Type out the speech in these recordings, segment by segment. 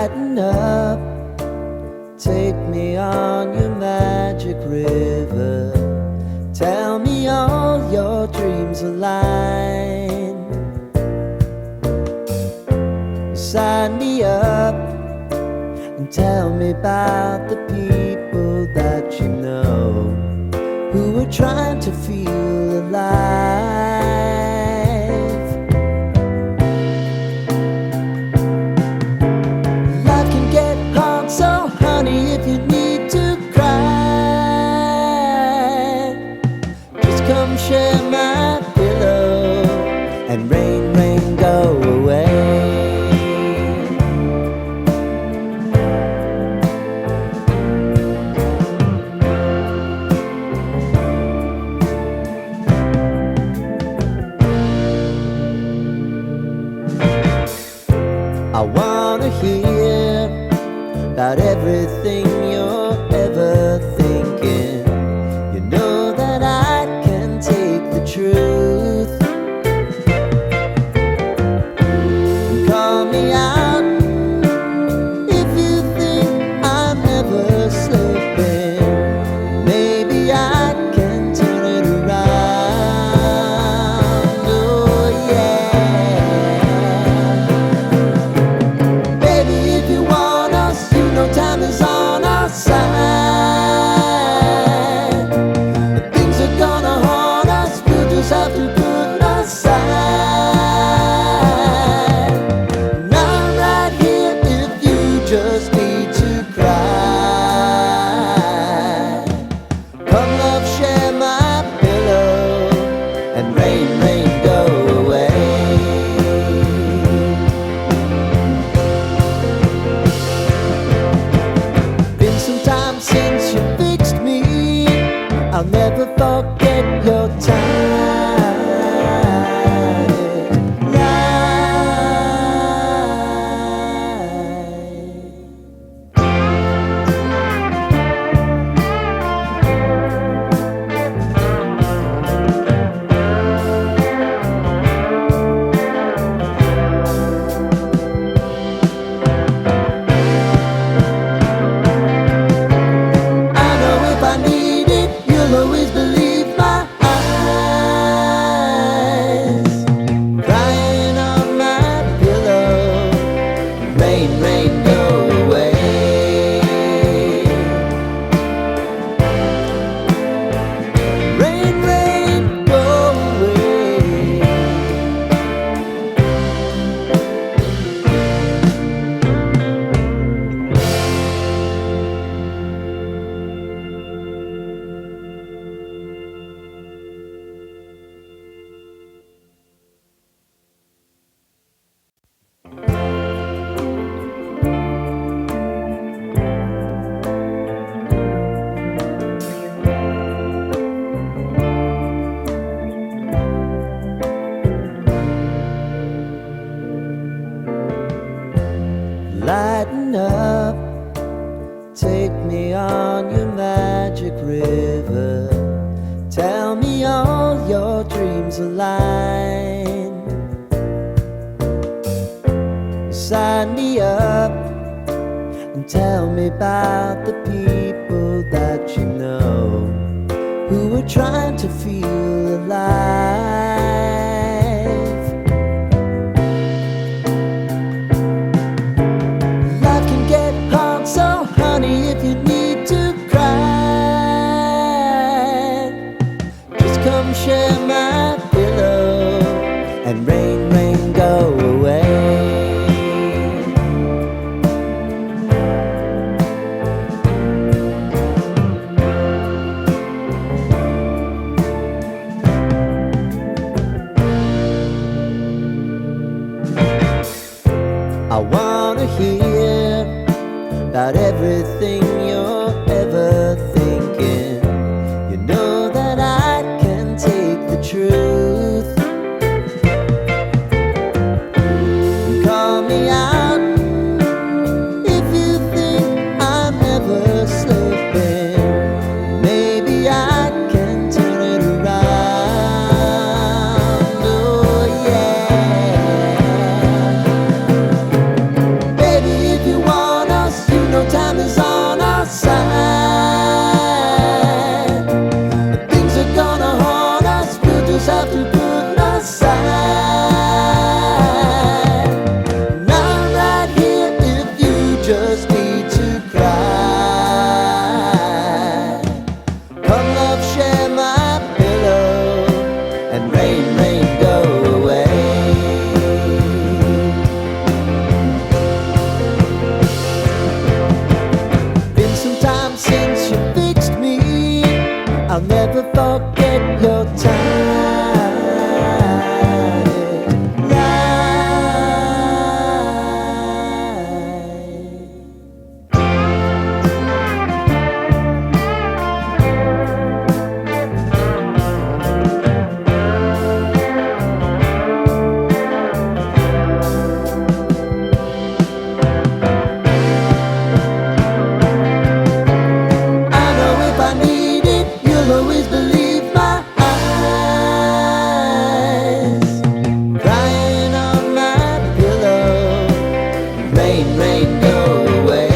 Lighten up, take me on your magic river. Tell me all your dreams align. Sign me up and tell me about the people that you know who are trying to feel alive. Life can get hard, so honey, if you need to cry, just come share my pillow and rain, rain, go away. I wanna hear about everything you're ever thinking. You know that I can take the truth. Call me out if you think I'm ever slipping. Maybe I can turn it around. Oh yeah. Baby, if you want us, you know time is on our side. If things are gonna haunt us, we'll just have to put aside. And I'm right here if you just need to cry. Come love, share my pillow and rain, rain, go away. Been some time since you fixed me. I'll never forget your time. I know if I need it, you'll always believe my eyes. Crying on my pillow, rain, rain, go away. Rain, rain, go away. Lighten up, take me on your magic river. Tell me all your dreams align. Sign me up and tell me about the people that you know who are trying to feel alive. Life can get hard, so honey, if you need to cry, just come share my pillow and rain, rain, go away. I wanna hear about everything you're ever thinking. You know that I can take the truth. Call me out if you think I'm ever slipping. Maybe I can turn it around. Oh yeah. Baby, if you want rain, rain, go away.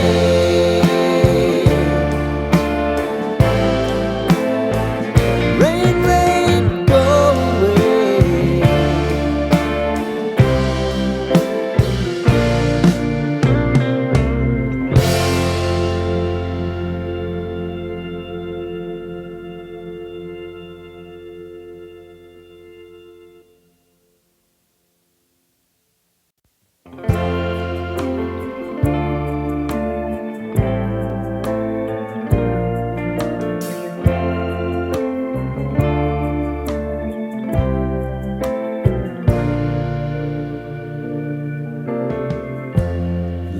Rain, rain, go away.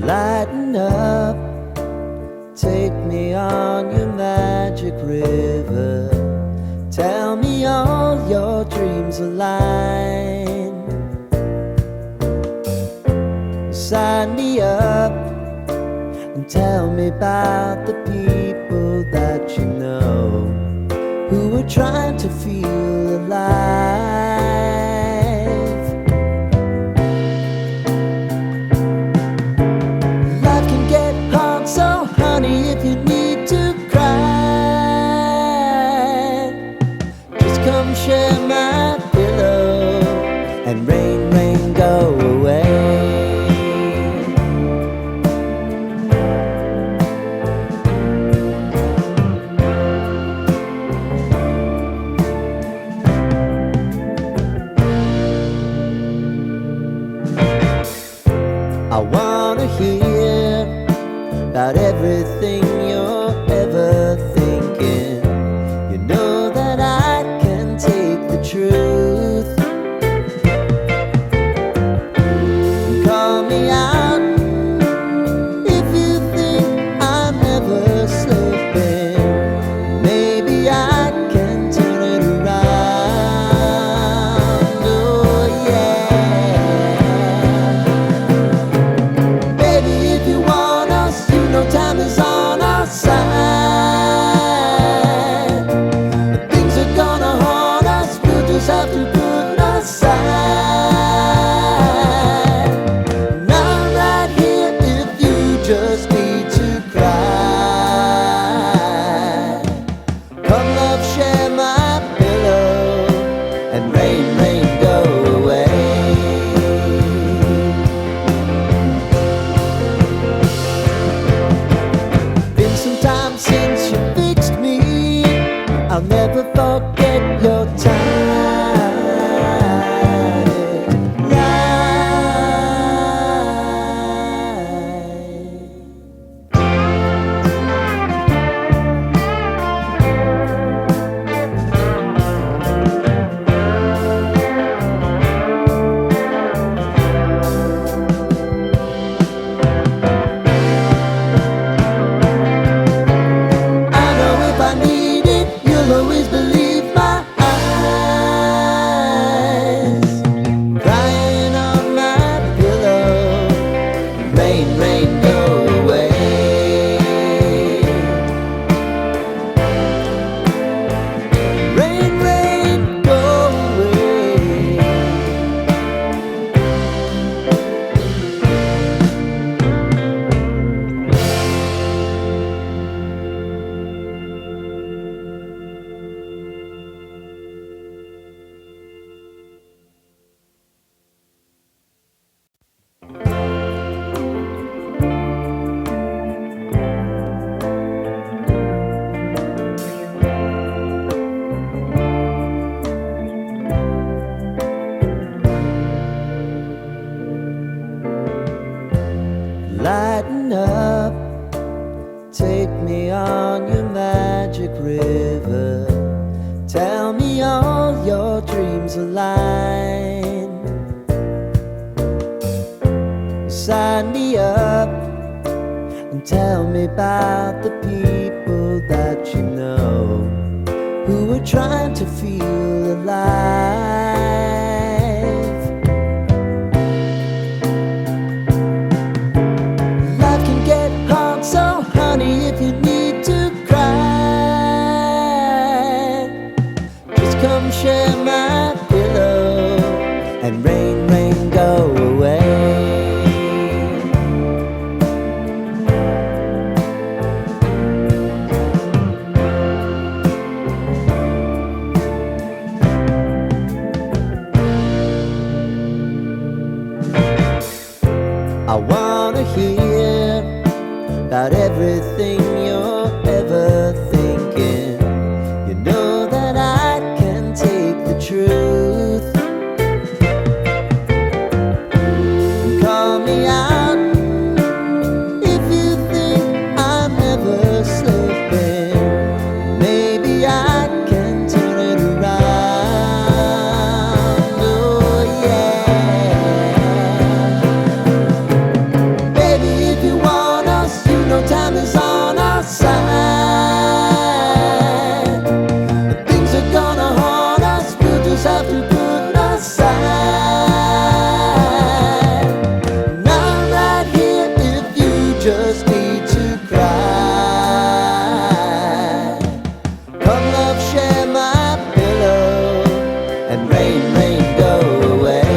Lighten up, take me on your magic river. Tell me all your dreams align. Sign me up and tell me about the people that you know who are trying to feel alive. Life can get hard, so honey, if you need to cry, just come share my pillow and rain, rain, go away. I wanna hear about everything you're ever thinking. You know that I can take the truth. Call me out if you think I'm never slipping. Maybe I can turn it around. Oh yeah. Baby, if you want us, you know time is on our side. Things are gonna haunt us, we'll just have to put aside. And I'm right here if you just need to cry. Come love, share my pillow and rain, rain, go away. Been some time since you fixed me. I'll never forget your time. I know if I need it, you'll always believe my eyes. Crying on my pillow, rain, rain, go away. Rain, rain, go away. Lighten up, take me on your magic river. Tell me all your dreams align. Sign me up and tell me about the people that you know who are trying to feel alive. Life can get hard, so honey, if you need to cry, just come share my pillow and rain, rain, go away. I wanna hear about everything you're ever thinking. You know that I can take the truth. Call me out if you think I'm never slipping. Maybe I can turn it around. Oh yeah. Baby, if you want us, you know time is on our side. Things are gonna haunt us, we'll just have to put aside. And I'm right here if you just need to cry. Come love, share my pillow, and rain, rain, go away.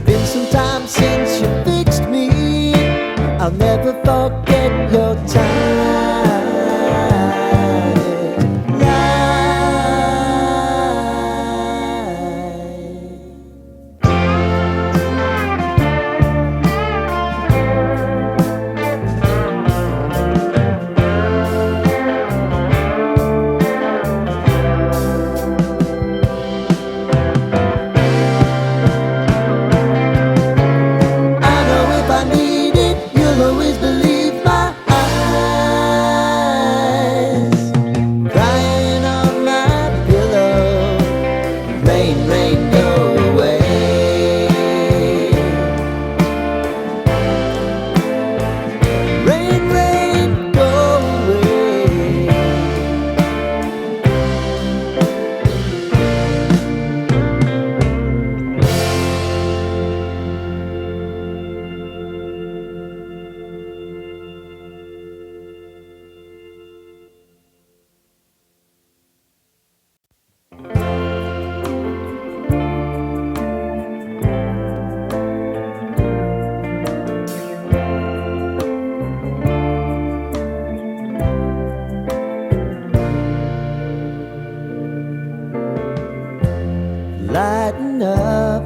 Been some time since you fixed me. I'll never forget your time. I know if I need it, you'll always believe my eyes. Crying on my pillow, rain, rain, go away. Rain, rain, go away. Lighten up